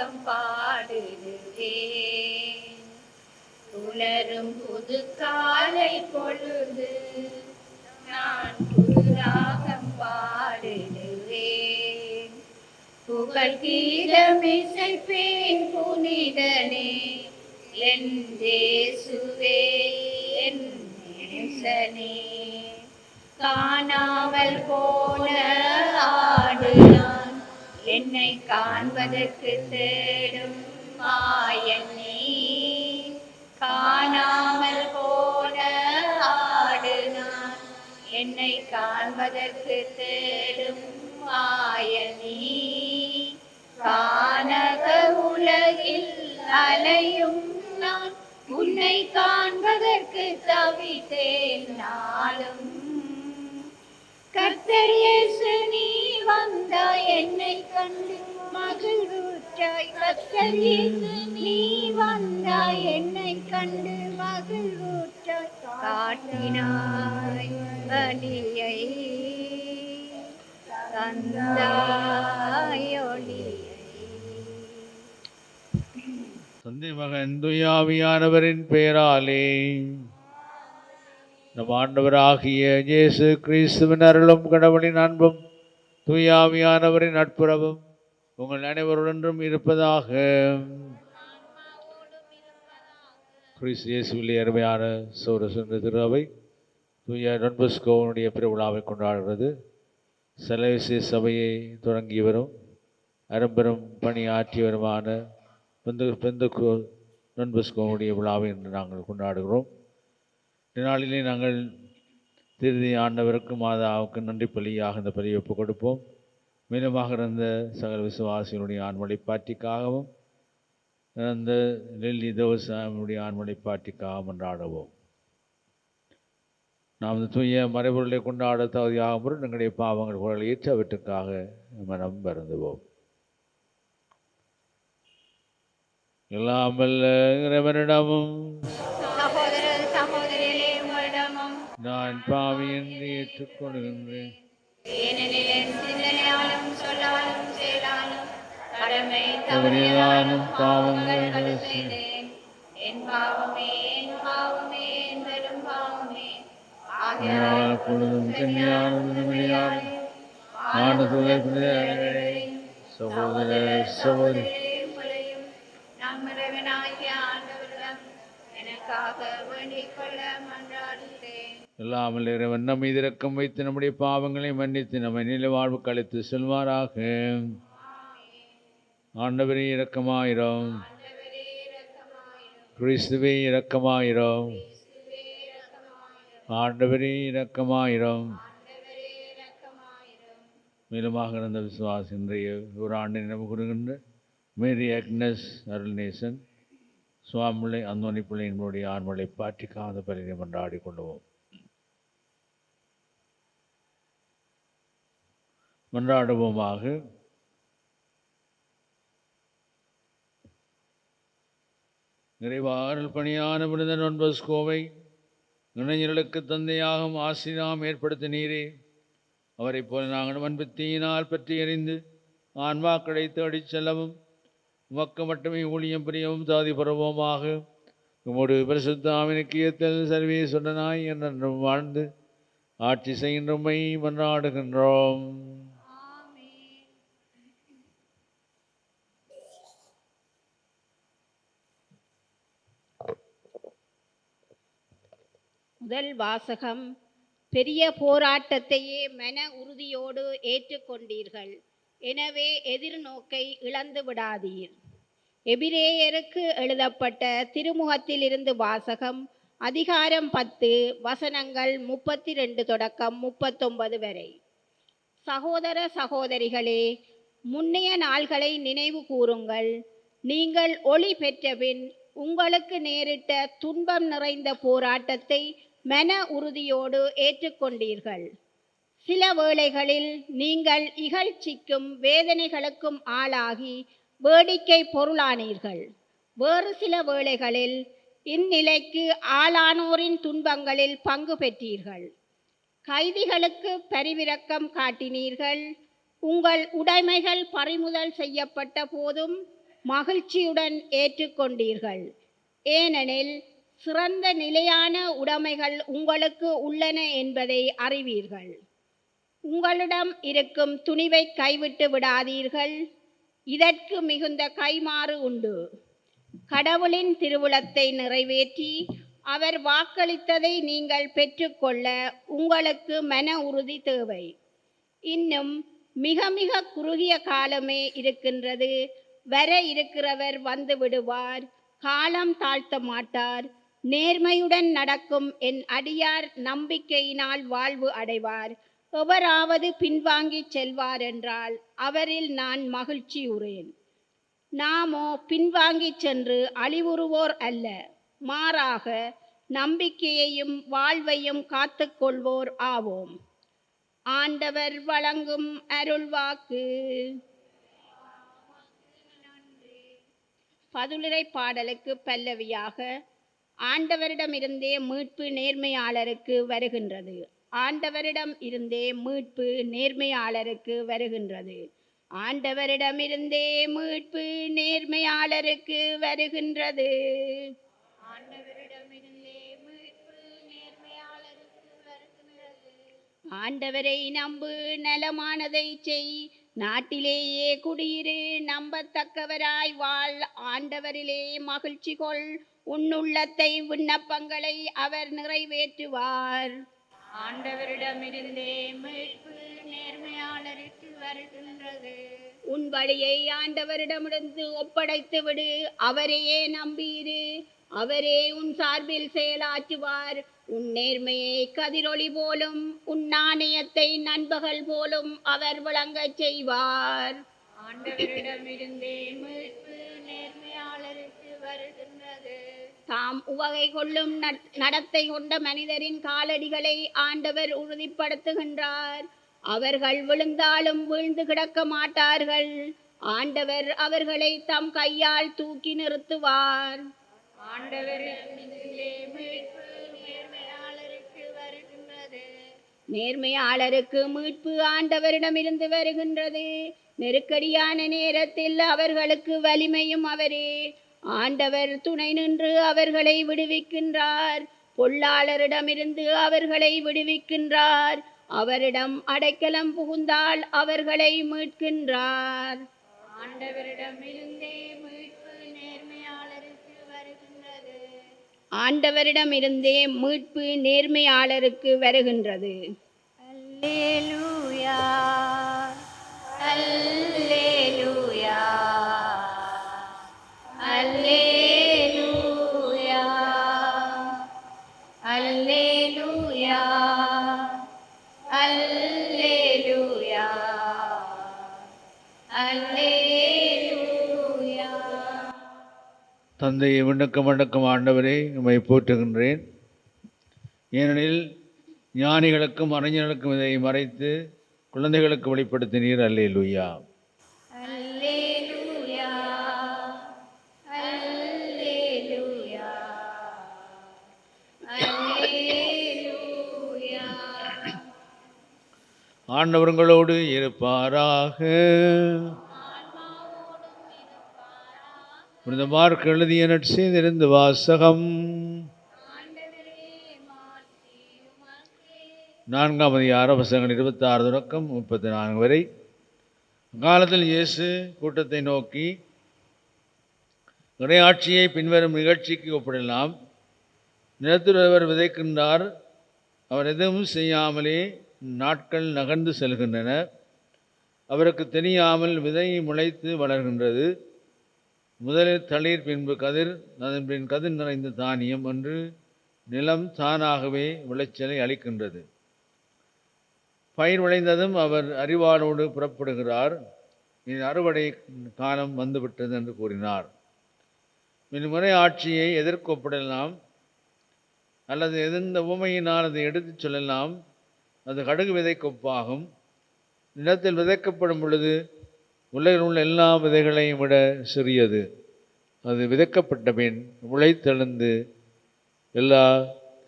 ராகம் பாடுகிறேன். உலரும் புது காலை பொழுது நான் புது ராகம் பாடுகிறேன். புகழ் கீதமிசைப்பேன் புனிதனே என் இயேசுவே என் நேசனே. காணாமல் போன ஆடு நான், என்னை காண்பதற்கு தேடும் மாயனே. காணாமல் போன ஆடு நான், என்னை காண்பதற்கு தேடும் மாயனே. கானக உலகில் அலையும் நான், உன்னை காண்பதற்கு தவித்தேன் நாளும். கர்த்தர் இயேசு நீ வந்தாய், என்னை கண்டு மகிழ்வுற்றாய். கர்த்தர் இயேசு நீ வந்தாய், என்னை கண்டு மகிழ்வுற்றாய். காட்டினாய் வழியை, தந்தாய் ஒளியை. தந்தை மகன் தூய ஆவியானவரின் பெயராலே நம் ஆண்டவராகிய இயேசு கிறிஸ்துவின் அருளும் கடவுளின் அன்பும் தூய ஆவியானவரின் நட்புறவும் உங்கள் அனைவருடனும் இருப்பதாக. கிறிஸ்து இயேசுவிலே அருமையான சௌரசுந்த திருவை தூய டான் பாஸ்கோவினுடைய பெருவிழாவை கொண்டாடுகிறது. செலவிசை சபையை தொடங்கியவரும் அரும்பெரும் பணியாற்றியவருமான பெந்தகோஸ்து டான் பாஸ்கோவினுடைய விழாவை இன்று நாங்கள் கொண்டாடுகிறோம். இந்நாளிலே நாங்கள் திருதி ஆண்டவருக்கு மாதாவுக்கு நன்றி பலியாக இந்த பலியை ஒப்புக் கொடுப்போம். மீனமாக இருந்த சகல விசுவாசிகளுடைய ஆண்மொழி பாட்டிக்காகவும் இறந்த லெல்லி தேவசாமியுடைய ஆண்மொழி பாட்டிக்காகவும் கொண்டாடுவோம். நாம் இந்த தூய மறைபொருளை கொண்டாட தகுதியாகும் எங்களுடைய பாவங்கள் குரல் ஏற்றவற்றுக்காக மனம் வருந்துவோம். எல்லாம் வல்ல இறைவனிடமும் நான் பாவி என்று ஏற்றுக்கொள்கின்றேன். சிந்தனையாலும் சொல்லாலும் செயலாலும் கடமை தவறியதாலும் பாவங்கள் செய்தேன். என் பாவமே என் பாவமே என் பெரும் பாவமே. பொழுதும் கன்னியாரும் சகோதர சகோதரி நம் இறைவனாகிய ஆண்டவரிடம் எனக்காக வேண்டிக் கொள்ள மன்றாடுகிறேன். இல்லாமல் இறைவன் நம்மை இரக்கம் வைத்து நம்முடைய பாவங்களை மன்னித்து நம்மை நிலை வாழ்வு கழித்து செல்வாராக. ஆண்டவரே இரக்கமாயிரும். கிறிஸ்துவே இரக்கமாயிரும். ஆண்டவரே இரக்கமாயிரும். மேலுமாக இருந்த விசுவாசி இன்றைய ஒரு ஆண்டை நினைவு கூறுகின்ற மேரி அக்னஸ் அருள்நேசன் சுவாமிலை அந்தோனி பிள்ளை என்பவருடைய ஆண்மலை பாட்டிக்காத பலியை கொண்டாடி கொள்வோம். மன்றாடுவோமாக. நிறைவாறல் பணியான விருந்த டான் பாஸ்கோவை இளைஞர்களுக்கு தந்தையாகும் ஆசிரியாம் ஏற்படுத்தினீரே. அவரை போல நாங்கள் அன்பத்தியினால் பற்றி எறிந்து ஆன்மாக்களை தேடிச் செல்லவும் உமக்கு மட்டுமே ஊழியம் புரியவும் தாதி பருவமாக உமோடு பரிசுத்த ஆவினுக்கியத்தில் சர்வீசுடனாய் என்றும் வாழ்ந்து ஆட்சி செய்கின்றமை மன்றாடுகின்றோம். முதல் வாசகம். பெரிய போராட்டத்தையே மன உறுதியோடு ஏற்றுக்கொண்டீர்கள். எனவே எதிர்நோக்கை இழந்து விடாதீர். எபிரேயருக்கு எழுதப்பட்ட திருமுகத்தில் இருந்து வாசகம். அதிகாரம் 10 வசனங்கள் 32 தொடக்கம் 39 வரை. சகோதர சகோதரிகளே, முன்னைய நாள்களை நினைவு கூறுங்கள். நீங்கள் ஒளி பெற்றபின் உங்களுக்கு நேரிட்ட துன்பம் நிறைந்த போராட்டத்தை மன உறுதியோடு ஏற்றுக்கொண்டீர்கள். சில வேளைகளில் நீங்கள் இகழ்ச்சிக்கும் வேதனைகளுக்கும் ஆளாகி வேடிக்கை பொருளானீர்கள். வேறு சில வேளைகளில் இந்நிலைக்கு ஆளானோரின் துன்பங்களில் பங்கு பெற்றீர்கள். கைதிகளுக்கு பரிவிரக்கம் காட்டினீர்கள். உங்கள் உடைமைகள் பறிமுதல் செய்யப்பட்ட போதும் மகிழ்ச்சியுடன் ஏற்றுக்கொண்டீர்கள். ஏனெனில் சிறந்த நிலையான உடைமைகள் உங்களுக்கு உள்ளன என்பதை அறிவீர்கள். உங்களிடம் இருக்கும் துணிவை கைவிட்டு விடாதீர்கள். இதற்கு மிகுந்த கைமாறு உண்டு. கடவுளின் திருவுளத்தை நிறைவேற்றி அவர் வாக்களித்ததை நீங்கள் பெற்றுக்கொள்ள உங்களுக்கு மன உறுதி தேவை. இன்னும் மிக மிக குறுகிய காலமே இருக்கின்றது. வர இருக்கிறவர் வந்து விடுவார். காலம் தாழ்த்த மாட்டார். நேர்மையுடன் நடக்கும் என் அடியார் நம்பிக்கையினால் வாழ்வு அடைவார். எவராவது பின்வாங்கி செல்வார் என்றால் அவரில் நான் மகிழ்ச்சியுறேன். நாமோ பின்வாங்கி சென்று அழிவுறுவோர் அல்ல, மாறாக நம்பிக்கையையும் வாழ்வையும் காத்துக்கொள்வோர் ஆவோம். ஆண்டவர் வழங்கும் அருள்வாக்கு. பதிலுரை பாடலுக்கு பல்லவியாக ஆண்டவரிடமிருந்தே மீட்பு நேர்மையாளருக்கு வருகின்றது. ஆண்டவரிடம் இருந்தே மீட்பு நேர்மையாளருக்கு வருகின்றது. ஆண்டவரிடமிருந்தே மீட்பு நேர்மையாளருக்கு வருகின்றது. ஆண்டவரிடமிருந்தே மீட்பு நேர்மையாளருக்கு வருகின்றது. ஆண்டவரை நம்பு, நலமானதை செய், நாட்டிலேயே குடியிரு, நம்பத்தக்கவராய் வாழ், ஆண்டவரிலே மகிழ்ச்சி கொள், உன்னுள்ளத்தை விண்ணப்பங்களை அவர் நிறைவேற்றுவார். ஆண்டவரிடமிருந்தே மீட்பு நேர்மையாளருக்கு வருகின்றது. உன் வழியை ஆண்டவரிடமிருந்து ஒப்படைத்து விடு, அவரையே நம்பியிரு, அவரே உன் சார்பில் செயலாற்றுவார். உன் நேர்மையை கதிரொளி போலும் உன் நாணயத்தை நண்பகல் போலும் அவர் விளங்கச் செய்வார். ஆண்டவரிடமிருந்தே மீட்பு நேர்மையாளருக்கு வருகின்றது. தாம் உவகை கொள்ளும் நடத்தை கொண்ட மனிதரின் காலடிகளை ஆண்டவர் உறுதிப்படுத்துகின்றார். அவர்கள் விழுந்தாலும் வீழ்ந்து கிடக்க மாட்டார்கள். ஆண்டவர் அவர்களை தம் கையால் தூக்கி நிறுத்துவார். ஆண்டவரிடமிருந்தே மீட்பு நேர்மையாளருக்கு வருகின்றது. நேர்மையாளருக்கு மீட்பு ஆண்டவரிடமிருந்து வருகின்றது. நெருக்கடியான நேரத்தில் அவர்களுக்கு வலிமையும் அவரே. ஆண்டவர் துணை நின்று அவர்களை விடுவிக்கின்றார். பொல்லாளரிடமிருந்து அவர்களை விடுவிக்கின்றார். அவரிடம் அடைக்கலம் புகுந்தால் அவர்களை மீட்கின்றார். ஆண்டவரிடமிருந்தே மீட்பு நேர்மையாளருக்கு வருகின்றது. ஆண்டவரிடமிருந்தே மீட்பு நேர்மையாளருக்கு வருகின்றது. அல்லேலூயா, அல்லேலூயா, அல்லேலூயா, அல்லேலூயா, அல்லேலூயா, அல்லேலூயா. தந்தையை விண்ணக்கம் வணக்கம் ஆண்டவரே, உம்மை போற்றுகின்றேன். ஏனெனில் ஞானிகளுக்கும் அறிஞர்களுக்கும் இதை மறைத்து குழந்தைகளுக்கு வெளிப்படுத்தினீர். அல்லேலூயா. அல்லேலூயா, அல்லேலூயா, அல்லேலூயா. ஆண்டவர்களோடு இருப்பாராக. புனித மார்க் எழுதிய நற்செய்தியிலிருந்து வாசகம். 4ஆம் அதிகாரம் வசனங்கள் 26 தொடக்கம் 34 வரை. காலத்தில் இயேசு கூட்டத்தை நோக்கி, இறையாட்சியை பின்வரும் நிகழ்ச்சிக்கு ஒப்பிடலாம். நிலத்தில் ஒருவர் விதைக்கின்றார். அவர் எதுவும் செய்யாமலே நாட்கள் நகர்ந்து செல்கின்றன. அவருக்கு தெரியாமல் விதை முளைத்து வளர்கின்றது. முதலில் தளிர், பின்பு கதிர், அதன் பின் கதிர் நிறைந்த தானியம் என்று நிலம் தானாகவே விளைச்சலை அளிக்கின்றது. பயிர் விளைந்ததும் அவர் அறிவாளோடு புறப்படுகிறார். இது அறுவடை காலம் வந்துவிட்டது என்று கூறினார். இம்முறை ஆட்சியை எதற்கு ஒப்பிடலாம் அல்லது எந்த உவமையினால் அதை எடுத்துச் சொல்லலாம்? அது கடுகு விதைக்கு ஒப்பாகும். நிலத்தில் விதைக்கப்படும் பொழுது உலகில் உள்ள எல்லா விதைகளையும் விட சிறியது. அது விதைக்கப்பட்ட பின் முளைத்தெழுந்து எல்லா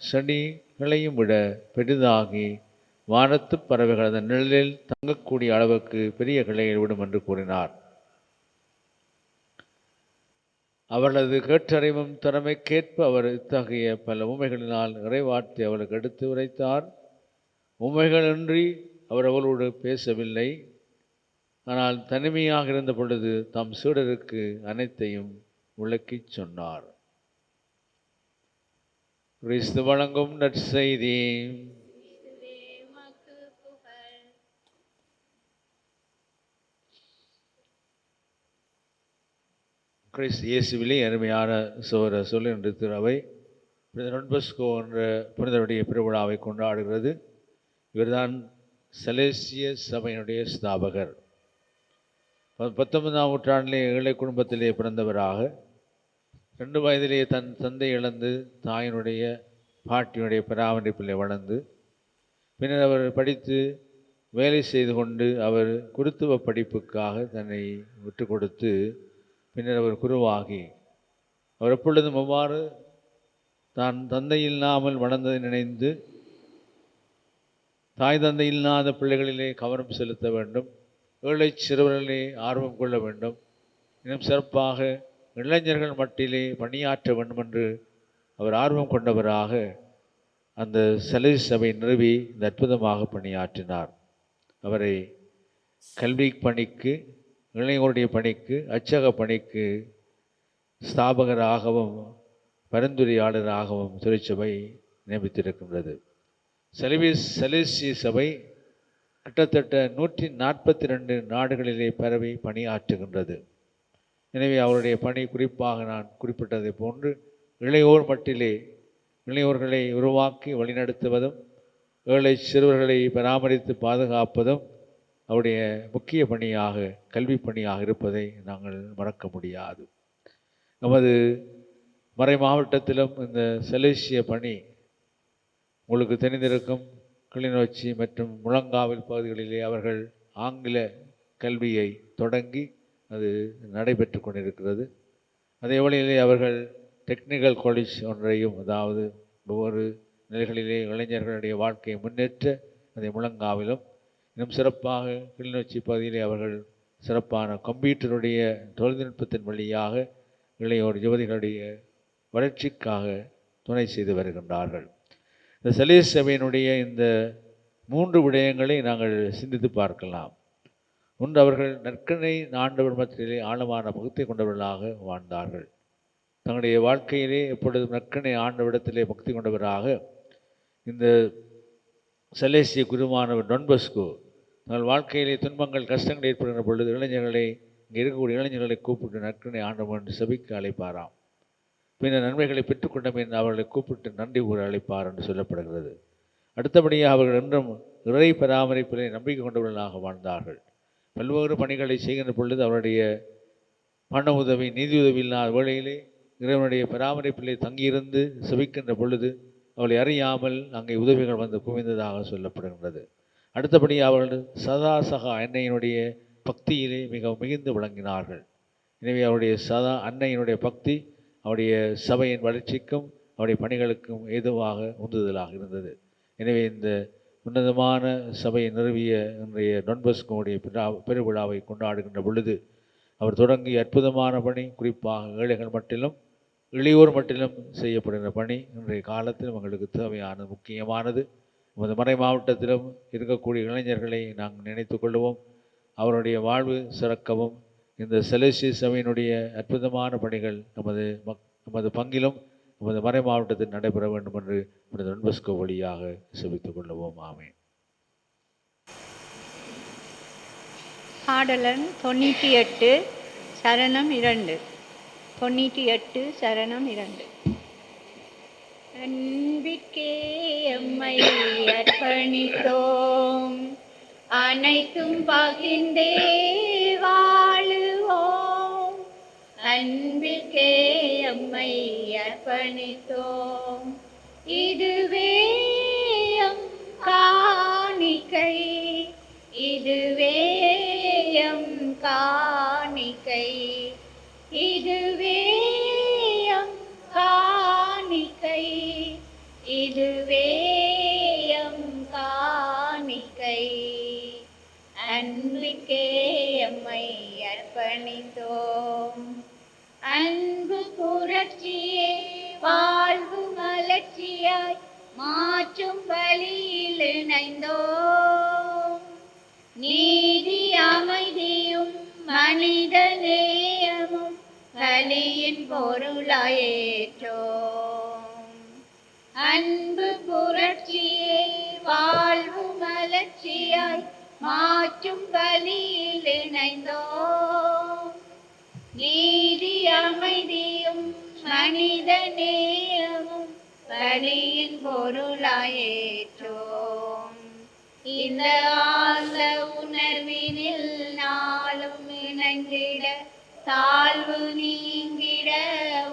செடிகளையும் விட பெரிதாகி வானத்து பறவைகள் அதன் நிழலில் தங்கக்கூடிய அளவுக்கு பெரிய கிளையை விடும் என்று கூறினார். அவர்களது கேட்டறிவும் திறமைக்கேற்ப அவர் இத்தகைய பல உண்மைகளினால் இறைவார்த்தை அவர்களுக்கு எடுத்து உரைத்தார். உண்மைகளின்றி அவர் அவர்களோடு பேசவில்லை. ஆனால் தனிமையாக இருந்த பொழுது தம் சீடருக்கு அனைத்தையும் விளக்கிச் சொன்னார். கிறிஸ்து வழங்கும் நற்செய்தி. கிறிஸ்து இயேசுவிலே அருமையான சோர சொல் என்று திருவை புனித பஸ்கோ என்ற புனிதருடைய பெருவிழாவை கொண்டாடுகிறது. இவர்தான் செலேசிய சபையினுடைய ஸ்தாபகர். 19ஆம் நூற்றாண்டிலே ஏழை குடும்பத்திலே பிறந்தவராக 2 வயதிலே தன் தந்தை இழந்து தாயினுடைய பாட்டியுடைய பராமரிப்பிலே வளர்ந்து பின்னர் அவர் படித்து வேலை செய்து கொண்டு அவர் குருத்துவ படிப்புக்காக தன்னை விட்டு கொடுத்து பின்னர் அவர் குருவாகி அவர் எப்பொழுதும் அவ்வாறு தான் தந்தை இல்லாமல் வளர்ந்ததை நினைந்து தாய் தந்தை இல்லாத பிள்ளைகளிலே கவனம் செலுத்த வேண்டும், ஏழை சிறுவர்களிலே ஆர்வம் கொள்ள வேண்டும், இன்னும் சிறப்பாக இளைஞர்கள் மட்டிலே பணியாற்ற வேண்டும் என்று அவர் ஆர்வம் கொண்டவராக அந்த செலேசிய சபை நிறுவி இந்த அற்புதமாக பணியாற்றினார். அவரை கல்வி பணிக்கு, இளைஞருடைய பணிக்கு, அச்சக பணிக்கு ஸ்தாபகராகவும் பரிந்துரையாளராகவும் திருச்சபை நியமித்திருக்கின்றது. செலேசிய சபை கிட்டத்தட்ட 142 நாடுகளிலே பரவி பணியாற்றுகின்றது. எனவே அவருடைய பணி குறிப்பாக நான் குறிப்பிட்டதை போன்று இளையோர் மட்டிலே இளையோர்களை உருவாக்கி வழிநடத்துவதும் ஏழை சிறுவர்களை பராமரித்து பாதுகாப்பதும் அவருடைய முக்கிய பணியாக, கல்வி பணியாக இருப்பதை நாங்கள் மறக்க முடியாது. நமது மறை மாவட்டத்திலும் இந்த செலேசிய பணி உங்களுக்கு தெரிந்திருக்கும். கிளிநொச்சி மற்றும் முழங்காவில் பகுதிகளிலே அவர்கள் ஆங்கில கல்வியை தொடங்கி அது நடைபெற்று கொண்டிருக்கிறது. அதே வழியிலே அவர்கள் டெக்னிக்கல் காலேஜ் ஒன்றையும், அதாவது ஒவ்வொரு நிலைகளிலே இளைஞர்களுடைய வாழ்க்கையை முன்னேற்ற அதை முழங்காவிலும், இன்னும் சிறப்பாக கிளிநொச்சி பகுதியிலே அவர்கள் சிறப்பான கம்ப்யூட்டருடைய தொழில்நுட்பத்தின் வழியாக இளையோர் யுவதிகளுடைய வளர்ச்சிக்காக துணை செய்து வருகின்றார்கள். இந்த செலேசிய சபையினுடைய இந்த 3 விடயங்களை நாங்கள் சிந்தித்து பார்க்கலாம். ஒன்று, அவர்கள் நற்கனை ஆண்டவர் மத்தியிலே ஆழமான பக்தி கொண்டவர்களாக வாழ்ந்தார்கள். தங்களுடைய வாழ்க்கையிலே எப்பொழுதும் நற்கனை ஆண்டவரிடத்திலே பக்தி கொண்டவராக இந்த செலேசிய குருவானவர் டான் பஸ்கோ தங்கள் வாழ்க்கையிலே துன்பங்கள் கஷ்டங்கள் ஏற்படுகிற பொழுது இளைஞர்களை, இங்கே இருக்கக்கூடிய இளைஞர்களை கூப்பிட்டு நற்கனை ஆண்டவர் என்று சபைக்கு அழைப்பாராம். பின்னர் நன்மைகளை பெற்றுக்கொண்டோம் என்று அவர்களை கூப்பிட்டு நன்றி கூற அழைப்பார் என்று சொல்லப்படுகிறது. அடுத்தபடியாக அவர்கள் என்றும் இறை பராமரிப்பிலே நம்பிக்கை கொண்டவர்களாக வாழ்ந்தார்கள். பல்வேறு பணிகளை செய்கின்ற பொழுது அவருடைய பண உதவி, நிதி உதவி இல்லாத வேளையிலே இறைவனுடைய பராமரிப்பிலே தங்கியிருந்து செபிக்கின்ற பொழுது அவளை அறியாமல் அங்கே உதவிகள் வந்து குவிந்ததாக சொல்லப்படுகின்றது. அடுத்தபடி அவர்கள் சதாசகா அன்னையினுடைய பக்தியிலே மிகவும் மிகுந்து விளங்கினார்கள். எனவே அவருடைய அன்னையினுடைய பக்தி அவருடைய சபையின் வளர்ச்சிக்கும் அவருடைய பணிகளுக்கும் ஏதுவாக உந்துதலாக இருந்தது. எனவே இந்த உன்னதமான சபையை நிறுவிய இன்றைய டான் பஸ்கோவுடைய பெருவிழாவை கொண்டாடுகின்ற பொழுது அவர் தொடங்கிய அற்புதமான பணி, குறிப்பாக ஏழைகள் மட்டிலும் இளையோர் மட்டிலும் செய்யப்படுகிற பணி இன்றைய காலத்திலும் எங்களுக்கு தேவையான முக்கியமானது. நமது மறை மாவட்டத்திலும் இருக்கக்கூடிய இளைஞர்களை நாங்கள் நினைத்து கொள்வோம். அவருடைய வாழ்வு சிறக்கவும் இந்த செலேசிய சபையினுடைய அற்புதமான பணிகள் நமது பங்கிலும் நமது மறை மாவட்டத்தில் நடைபெற வேண்டும் என்று டான் பஸ்கோ வழியாக செபித்துக் கொள்வோம். ஆமென். பாடலன் 98 சரணம் 2. 98 சரணம் 2. அன்பிற்கே எம்மை அர்ப்பணித்தோம், அனைத்தும் பகிர்ந்தே வாழுவோம். அன்பிற்கே எம்மை அர்ப்பணித்தோம், இதுவே எம் காணிக்கை, இதுவே எம் காணிக்கை, இதுவே எம் காணிக்கை, இதுவே எம் காணிக்கை. அன்புக்கே எம்மை அர்ப்பணித்தோம், அன்பு புரட்சியே வாழ்வு மலர்ச்சியாய் மாற்றும் வழியில் இணைந்தோம். நீதி அமைதியும் மனித நேயமும் பலியின் பொருளாயேற்றோம். அன்பு புரட்சியே வாழ்வு மலர்ச்சியாய் மாற்றும் பலியில் இணைந்தோம். நீதி அமைதியும் மனித நேயமும் பலியின் பொருளாயேற்றோம். இந்த ஆழ்ந்த உணர்வினில் நாளும் இணைந்திட தாழ்வு நீங்கிட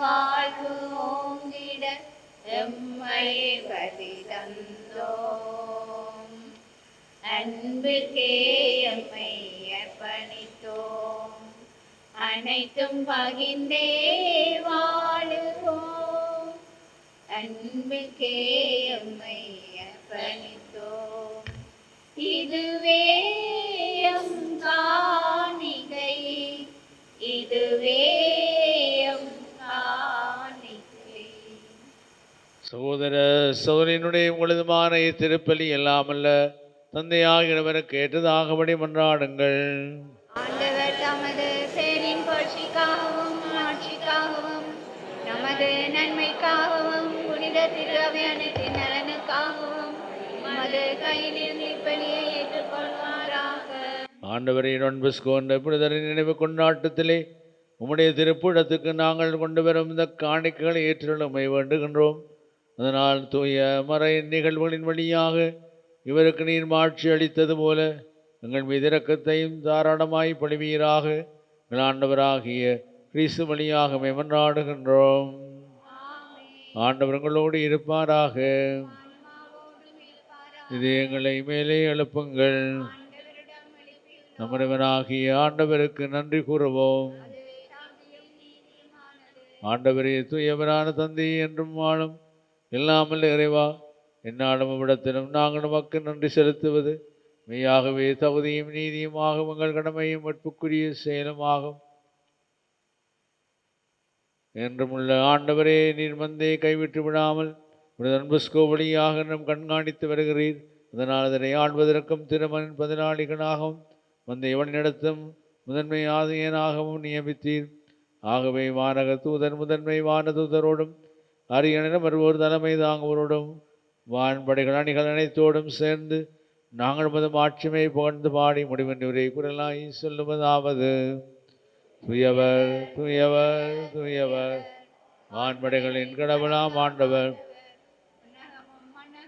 வாழ்வு ஓங்கிட எம்மையே பலி தந்தோம். அன்புக்கே எம்மை அர்ப்பணித்தோம். அனைத்தும் பகிர்ந்தே வாழுவோம். அன்புக்கே எம்மை அர்ப்பணித்தோம். இதுவே எம் காணிகை, இதுவே எம் காணிகை. சகோதர சகோதரியினுடைய உங்களதுமான இத்திருப்பலி எல்லாமல்ல தந்தையாகிறவருக்கு ஏற்றதாகபடி மன்றாடுங்கள். ஆண்டவர் தமது பேரின் புகழ்ச்சிக்காகவும் ஆட்சிக்காகவும் நமது நன்மைக்காகவும் புனித திரு அவை அனைத்தின் நலனுக்காகவும் மது கையிலிருந்து இப்பலியை ஏற்றுக்கொள்வாராக. ஆண்டவரை நண்பஸ்கோன்ற புனிதரின் நினைவு கொண்டாட்டத்திலே உம்முடைய திருப்புடத்துக்கு நாங்கள் கொண்டு வரும் இந்த காணிக்கைகளை ஏற்றுள்ளமை வேண்டுகின்றோம். அதனால் தூய மறை நிகழ்வுகளின் வழியாக இவருக்கு நீர் மாட்சி அளித்தது போல எங்கள் மீது இரக்கத்தையும் தாராளமாய் பொழிவீராக. எங்கள் ஆண்டவராகிய கிறிஸ்து வழியாக மன்றாடுகின்றோம். ஆண்டவர் உங்களோடு இருப்பாராக. இது எங்களை மேலே எழுப்புங்கள். நம்முடையவனாகிய ஆண்டவருக்கு நன்றி கூறுவோம். ஆண்டவரே தூயவரான தந்தை என்றும் வாழும் இல்லாமல் இறைவா, எந்நாளும் இவ்விடத்திலும் நாங்கள் நமக்கு நன்றி செலுத்துவது மெய்யாகவே தகுதியும் நீதியுமாகும், உங்கள் கடமையும் வெட்புக்குரிய செயலுமாகும். என்றும் உள்ள ஆண்டவரே, நீர் மந்தையை கைவிட்டு விடாமல் அன்புஸ்கோ வழியாக நம் கண்காணித்து வருகிறீர். அதனால் அதனை ஆள்வதற்கும் திருமணின் பதினாளிகளாகவும் மந்தை வழிநடத்தும் முதன்மை ஆதியனாகவும் நியமித்தீர். ஆகவே வானக தூதர் முதன்மை வானதூதரோடும் அரியணிடம் வருவோர் தலைமை தாங்குவோரோடும் வான்படைகள் அணிகள் அனைத்தோடும் சேர்ந்து நாங்கள் மது மாட்சிமை புகழ்ந்து பாடி முடிவின்றி உரை குரலாய் சொல்லுவதாவது: துயவர் துயவர் துயவர், வான்படைகளின் கடவுளாம் ஆண்டவர்,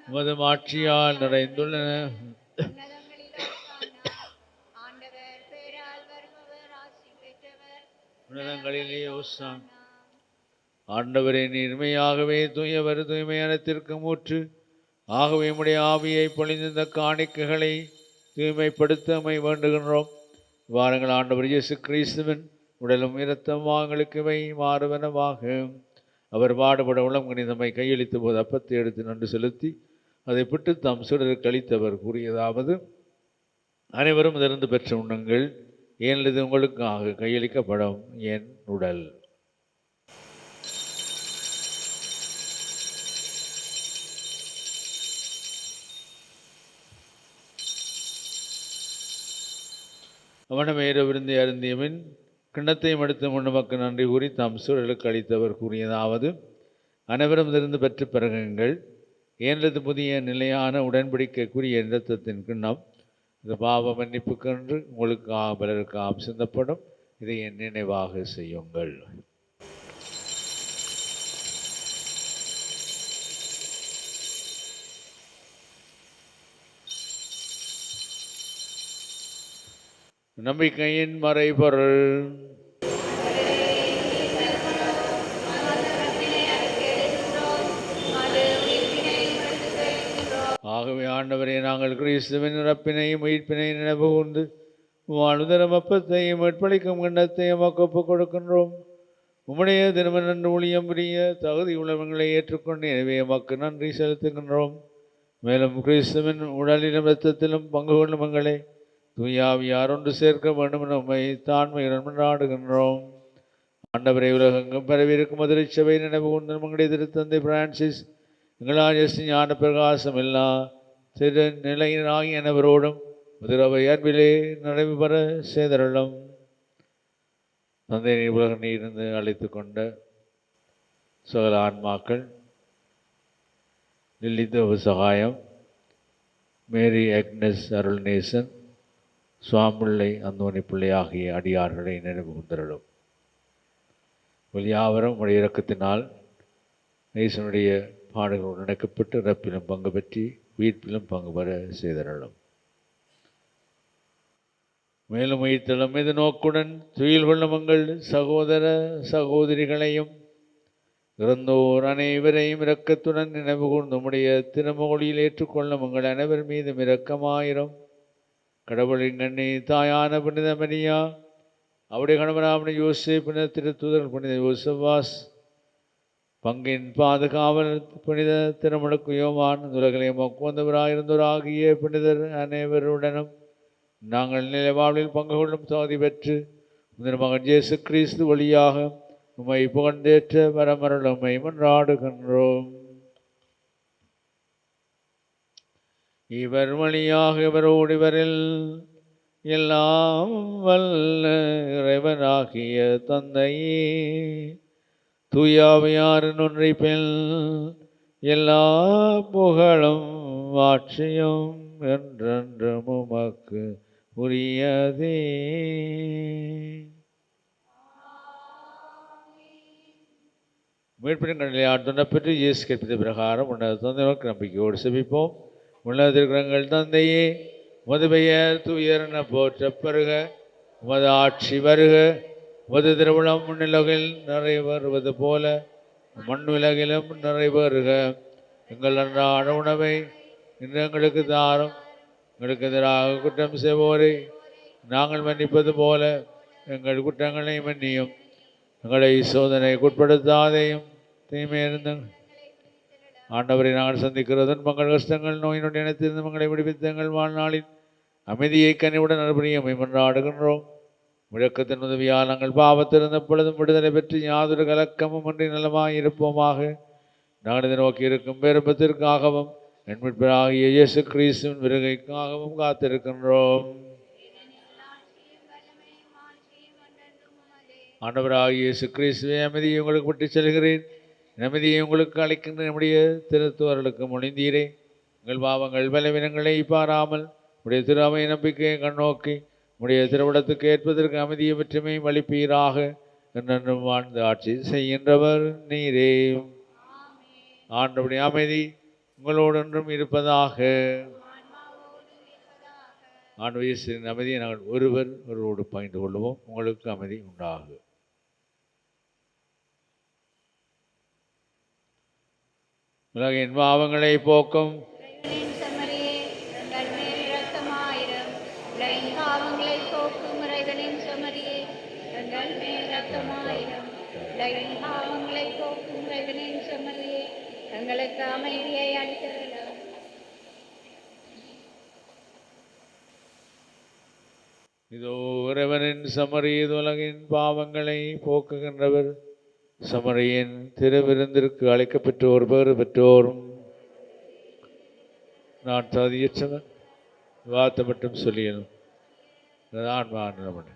உமது மாட்சியால் நிறைந்துள்ளன. உன்னதங்களிலே ஓசான். ஆண்டவரே, நீர்மையாகவே தூயவர், தூய்மையானத்திற்கு மூற்று. ஆகவே உம்முடைய ஆவியை பொழிந்த இந்த காணிக்கைகளை தூய்மைப்படுத்த அமை வேண்டுகின்றோம். வாருங்கள், ஆண்டவர் இயேசு கிறிஸ்துவின் உடலும் இரத்தம் எங்களுக்கு இவை மாறுவனவாக. அவர் பாடுபட உளம் கணிதமை கையளித்த போது அப்பத்தை எடுத்து நன்றி செலுத்தி அதை பிட்டு தாம் சிலருக்கு அளித்தவர் கூறியதாவது: அனைவரும் இதிலிருந்து பெற்ற உண்ணுங்கள், ஏன் இது உங்களுக்காக கையளிக்கப்படும் என் உடல். அவனமேற விருந்தை அருந்தியமின் கிண்ணத்தையும் எடுத்து முன்னமக்கு நன்றி கூறி தாம் சூழலுக்கு அளித்தவர் கூறியதாவது: அனைவரும் இருந்து பெற்று பிறகுங்கள், ஏனது புதிய நிலையான உடன்படிக்கைக்குரிய இரத்தத்தின் கிண்ணம். இது பாவ மன்னிப்புக்கென்று உங்களுக்கு பலருக்காம் சிந்தப்படும். இதை என் நினைவாக செய்யுங்கள். நம்பிக்கையின் மறைபொருள். ஆகவே ஆண்டவரே, நாங்கள் கிறிஸ்துவின் இறப்பினையும் உயிர்ப்பினையும் நினைவு கூர்ந்து வாழ்தரும் அப்பத்தையும் மீட்பளிக்கும் கிண்ணத்தையும் ஒப்புக் கொடுக்கின்றோம். உம்முடைய திருமண நன்று ஊழியம் புரிய தகுதி உள்ளவங்களை ஏற்றுக்கொண்டு எனவே எமக்கு நன்றி செலுத்துகின்றோம். மேலும் கிறிஸ்துவின் உடலிலும் இரத்தத்திலும் பங்கு கொள்ளும் எங்களை தூயாவியார் ஒன்று சேர்க்க வேண்டும் என உம்மை தாழ்மையுடன் கொண்டாடுகின்றோம். ஆண்டவரை உலகெங்கும் பரவியிருக்கும் மதுரை சபை நினைவு கூர்ந்து நம்முடைய திருத்தந்தை பிரான்சிஸ் எங்களால் ஞான பிரகாசம் எல்லா திரு நிலையினாகி அனைவரோடும் முதிரவை அன்பிலே நிறைவு பெற சேதரளம். தந்தை உலக நீரிருந்து அழைத்து கொண்ட சகல ஆன்மாக்கள், லில்லிதேவ சகாயம், மேரி அக்னஸ் அருள்நேசன், சுவாமிள்ளை அந்தோணி பிள்ளை ஆகிய அடியார்களை நினைவு கூர்ந்தருளும். யாவரும் உடைய இரக்கத்தினால் நேசனுடைய பாடுகள் நினைக்கப்பட்டு இறப்பிலும் பங்கு பெற்றி உயிர்ப்பிலும் பங்கு பெற செய்தருளும். மேலும் உயிர்த்தலும் மீது நோக்குடன் துயில் கொள்ளும் உங்கள் சகோதர சகோதரிகளையும் இறந்தோர் அனைவரையும் இரக்கத்துடன் நினைவு கூர்ந்து உம்முடைய திருமொழியில் ஏற்றுக்கொள்ளும் உங்கள் அனைவர் மீதும் இரக்கமாயிரும். கடவுளின் கண்ணி தாயான புனித மரியா, அவருடைய கணவராமணி யோசே, புனித திருத்தூதர் புனித யோசவாஸ், பங்கின் பாதுகாவல் புனித திருமுழுக்கு யோவான், உலகிலே மக்குவந்தவராயிருந்தோராகிய புனிதர் அனைவருடனும் நாங்கள் நிலை வாழ்வில் பங்கு கொள்ளும் தகுதி பெற்று முதல் மகன் இயேசு கிறிஸ்து வழியாக உம்மை புகழ்ந்தேற்ற வரமருளுமை மன்றாடுகின்றோம். இவர் வழியாக இவரோடு இவரில் எல்லாம் வல்ல இறைவனாகிய தந்தையே, தூயாவியாரின் ஒன்றிப்பில் எல்லா புகழும் ஆட்சியும் என்றென்றும் உமக்கு உரியதே. மீட்பின் கடலை ஆட்துணை பெற்று இயேசு கற்பித்த பிரகாரம் உன்னத தந்தைக்கு நம்பிக்கையோடு செபிப்போம். உன்னதங்கள் தந்தையே, உமது பெயர் தூயரென போற்ற பெருக, உமது ஆட்சி வருக, உமது திருவிழம் முன்னிலகில் நிறைவேறுவது போல மண்ணுலகிலும் நிறைவேறுக. எங்கள் அன்றாட உணவை இன்று எங்களுக்கு தாரும். எங்களுக்கு எதிராக குற்றம் செய்வோரை நாங்கள் மன்னிப்பது போல எங்கள் குற்றங்களை மன்னியும். எங்களை சோதனைக்கு உட்படுத்தாதையும் தீமையிலிருந்து ஆண்டவரை நாங்கள் சந்திக்கிற துன்பங்கள், கஷ்டங்கள், நோயினுடைய இனத்திலிருந்து மங்களை விடுவித்து எங்கள் வாழ்நாளில் அமைதியை கனிவுடன் நடைபெறியமை மன்றாடுகின்றோம். முழக்கத்தின் உதவியால் நாங்கள் பாவத்திலிருந்து எப்பொழுதும் விடுதலை பெற்று யாதொரு கலக்கமும் அன்றி நலமாயிருப்போமாக. நாங்கள் இதை நோக்கி இருக்கும் பேரம்பத்திற்காகவும் என்மிட்பராகிய இயேசு கிறிஸ்துவின் வருகைக்காகவும் காத்திருக்கின்றோம். ஆண்டவராகிய இயேசு கிறிஸ்துவே, அமைதியை உங்களுக்கு விட்டு செல்கிறேன், அமைதியை உங்களுக்கு அளிக்கின்ற நம்முடைய திருத்துவர்களுக்கு மொழிந்தீரே. எங்கள் பாவங்கள் பலவீனங்களை பாராமல் உடைய திரு அவை நம்பிக்கையை கண்ணோக்கி உடைய திருவிடத்துக்கு ஏற்பதற்கு அமைதியை பற்றுமை அளிப்பீராக. என்றென்றும் வாழ்ந்து ஆட்சி செய்கின்றவர் நீரே. ஆண்டவருடைய அமைதி உங்களோடு ஒன்றும் இருப்பதாக. ஆண்டவர் இயேசுவின் அமைதியை நாங்கள் ஒருவரோடு பகிர்ந்து கொள்வோம். உங்களுக்கு அமைதி உண்டாகும். உலகின் பாவங்களை போக்கும் எங்களுக்கு அமைதியை அளித்தருளும். இதோ இறைவனின் சமரி, உலகின் பாவங்களை போக்குகின்றவர். சமரியின் திருவிருந்திற்கு அழைக்கப்பெற்றோர் பேறு பெற்றோரும். நான் தகுதியற்றவன், வார்த்தை மட்டும் சொல்லியனும் ஆன்மான்.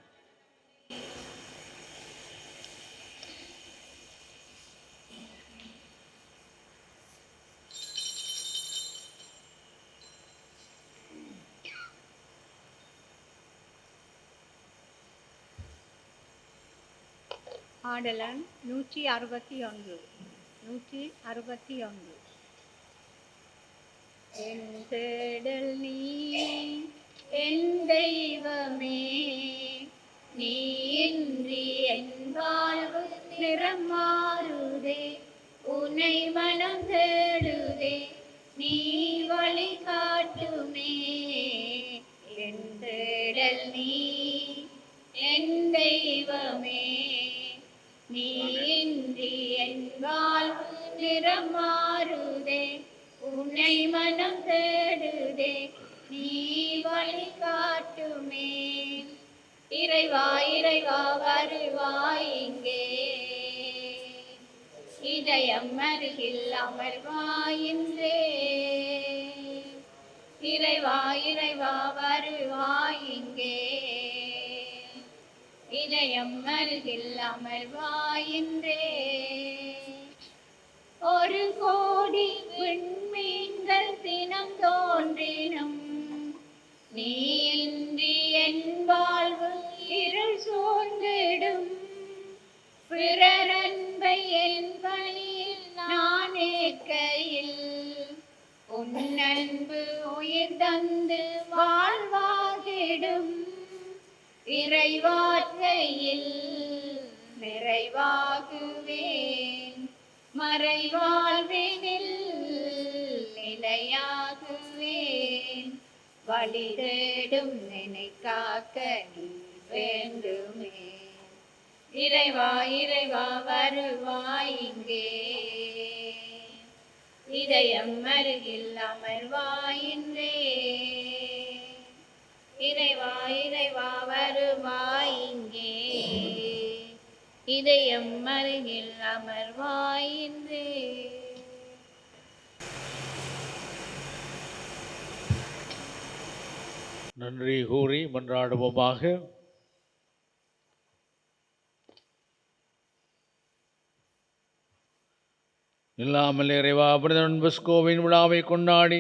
ஆடலன் 161. என் தேடல் நீ என் தெய்வமே, நீ இன்றி என் வாழ்வு நிறம் மாறுதே, உன்னை மனம் தேடுதே, நீ வழி காட்டுமே. என் தேடல் நீ என் தெய்வமே, நீ இன்றி என் வாழ்வு நிறம் மாறுதே, உன்னை மனம் தேடுதே, நீ வழி காட்டுமே. இறைவா இறைவா வருவாய் இங்கே, இதயம் அருகில் அமர்வாயின்றே. இறைவா இறைவா வருவாய் இங்கே. இதயம் அருகில் அமர்வாயின்றே. ஒரு கோடி விண்மீன்கள் தினம் தோன்றினும் நீ இன்றி என் வாழ்வு இருள் சூழ்ந்திடும். பிறர் அன்பை என் பணியில் நான் ஏற்கையில் உன் அன்பு உயிர் தந்து வாழ்வாகிடும். இறைவார்த்தையில் நிறைவாகுவேன். மறைவாழ்வினில் நிலையாகுவேன். வழி தேடும் நினை காக்க நீ வேண்டுமே. இறைவா இறைவா வருவாய் இங்கே. இதயம் அருகில் அமர்வாயின்றே. இறைவா இறைவா வருவாய் இங்கே. இதயம் அருகில் அமர்வாயின்றே. நன்றி கூறி மன்றாடுவோமாக. இல்லாமல் இறைவா புனிதன் பஸ்கோவின் விழாவை கொண்டாடி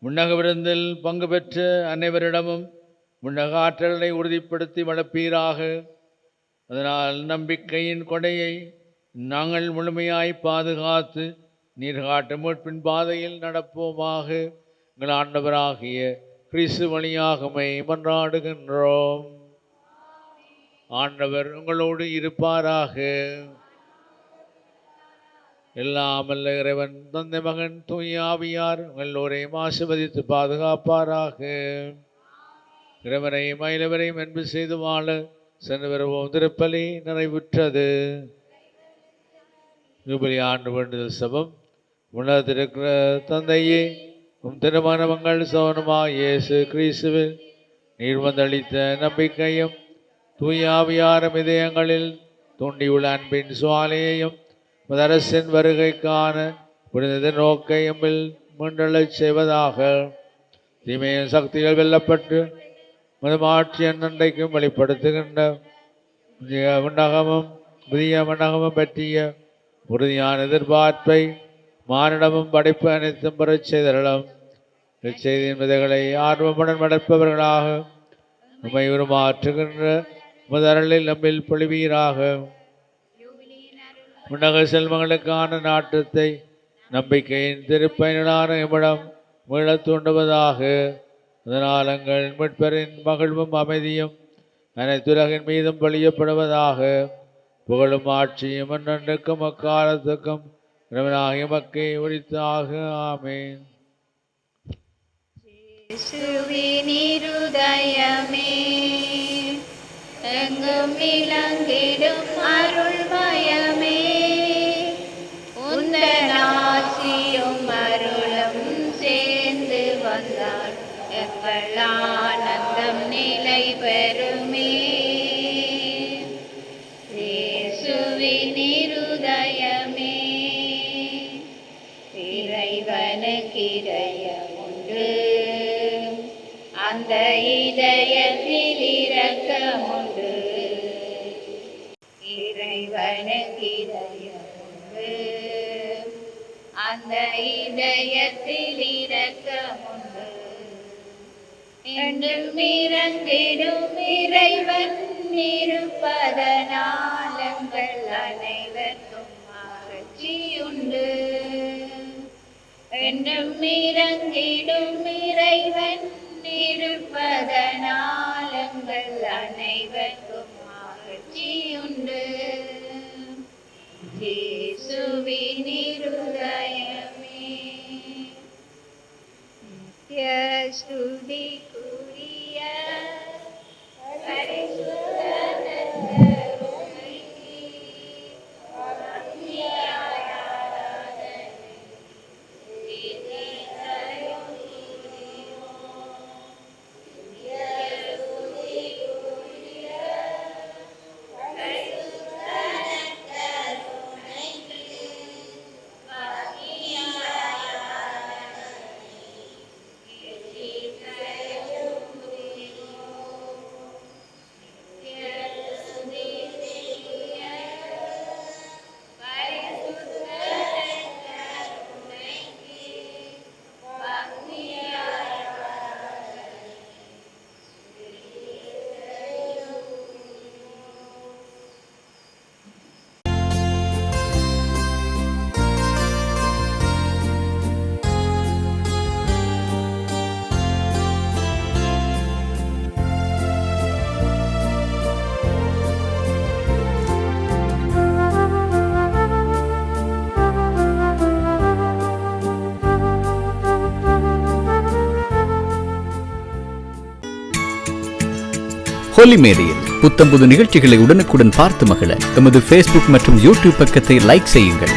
விண்ணக விருந்தில் பங்கு பெற்ற அனைவரிடமும் விண்ணக ஆற்றலை உறுதிப்படுத்தி வளர்ப்பீராக. அதனால் நம்பிக்கையின் கொடையை நாங்கள் முழுமையாய் பாதுகாத்து நீர் காட்டும் மீட்பின் பாதையில் நடப்போமாக. எங்கள் ஆண்டவராகிய கிறிஸ்து வழியாகமை மன்றாடுகின்றோம். ஆண்டவர் உங்களோடு இருப்பாராக. எல்லாமல்ல இறைவன் தந்தை மகன் தூய ஆவியார் எல்லோரையும் ஆசீர்வதித்து பாதுகாப்பாராக. இறைவனையும் மயிலவரையும் அன்பு செய்து வாழ சென்று வருவோம். திருப்பலி நிறைவுற்றது. யூபிலி ஆண்டு வேண்டுதல் சபம். உணர்ந்திருக்கிற தந்தையே, உம் திருமணமங்கள் சோனமா இயேசு கிறிஸ்துவில் நீர் வந்தளித்த நம்பிக்கையும் தூய ஆவியாரும் இதயங்களில் தூண்டியுள்ள அன்பின் சுவாலையையும் அரசின் வருகைக்கான புனித நோக்கையும் மீண்டெழச் செய்வதாக. தீமையின் சக்திகள் வெல்லப்பட்டு மதமாட்சியின் நன்றைக்கும் வெளிப்படுத்துகின்ற புதிய மண்டகமும் பற்றிய உறுதியான எதிர்பார்ப்பை மானிடமும் படைப்பு அனைத்தும் பெறச் செய்தரலாம். இச்செய்தியின் விதைகளை ஆர்வமுடன் வளர்ப்பவர்களாக நம்மை உருமாற்றுகின்ற முதலில் நம்மில் பொழிவீராக. உன்னக செல்வங்களுக்கான நாட்டத்தை நம்பிக்கையின் திருப்பயனான இவ்விடம் மீளத் தூண்டுவதாக. அதனால் எங்கள் மீட்பரின் மகிழ்வும் அமைதியும் அனைத்துலகின் மீதும் பொழியப்படுவதாக. புகழும் ஆட்சியும் அன்றன்றுக்கும் அக்காலத்துக்கும் இறைவனாகிய மக்கை உரித்தாக. ஆமேன். இருதயமே எங்கும் இலங்கிடும் அருள்மயமே, உந்தன் ஆசியும் அருளும் சேர்ந்து வந்தால் எங்கள் ஆனந்தம் நிலை பெறுமே. இயேசுவின் இருதயமே இறைவனுக்கு இதயம் உண்டு, அந்த இதயத்தில் இரக்கமுண்டு. இறைவனுக்கு இதயம் உண்டு, அந்த இதயத்தில் இரக்கமுண்டு. என்றும் இறங்கிடும் இறைவன் இருப்பதனால் எங்கள் அனைவருக்கும் மகிழ்ச்சியுண்டு. என்றும் இறங்கிடும் இறைவன் இருப்பதனால் எங்கள் அனைவருக்கும் மகிழ்ச்சியுண்டு. இயேசுவின் இருதயமே ஸ்துதிக்குரிய ஹோலி மேரியில் புத்தம்புது நிகழ்ச்சிகளை உடனுக்குடன் பார்த்து மகிழ எமது Facebook மற்றும் YouTube பக்கத்தை லைக் செய்யுங்கள்.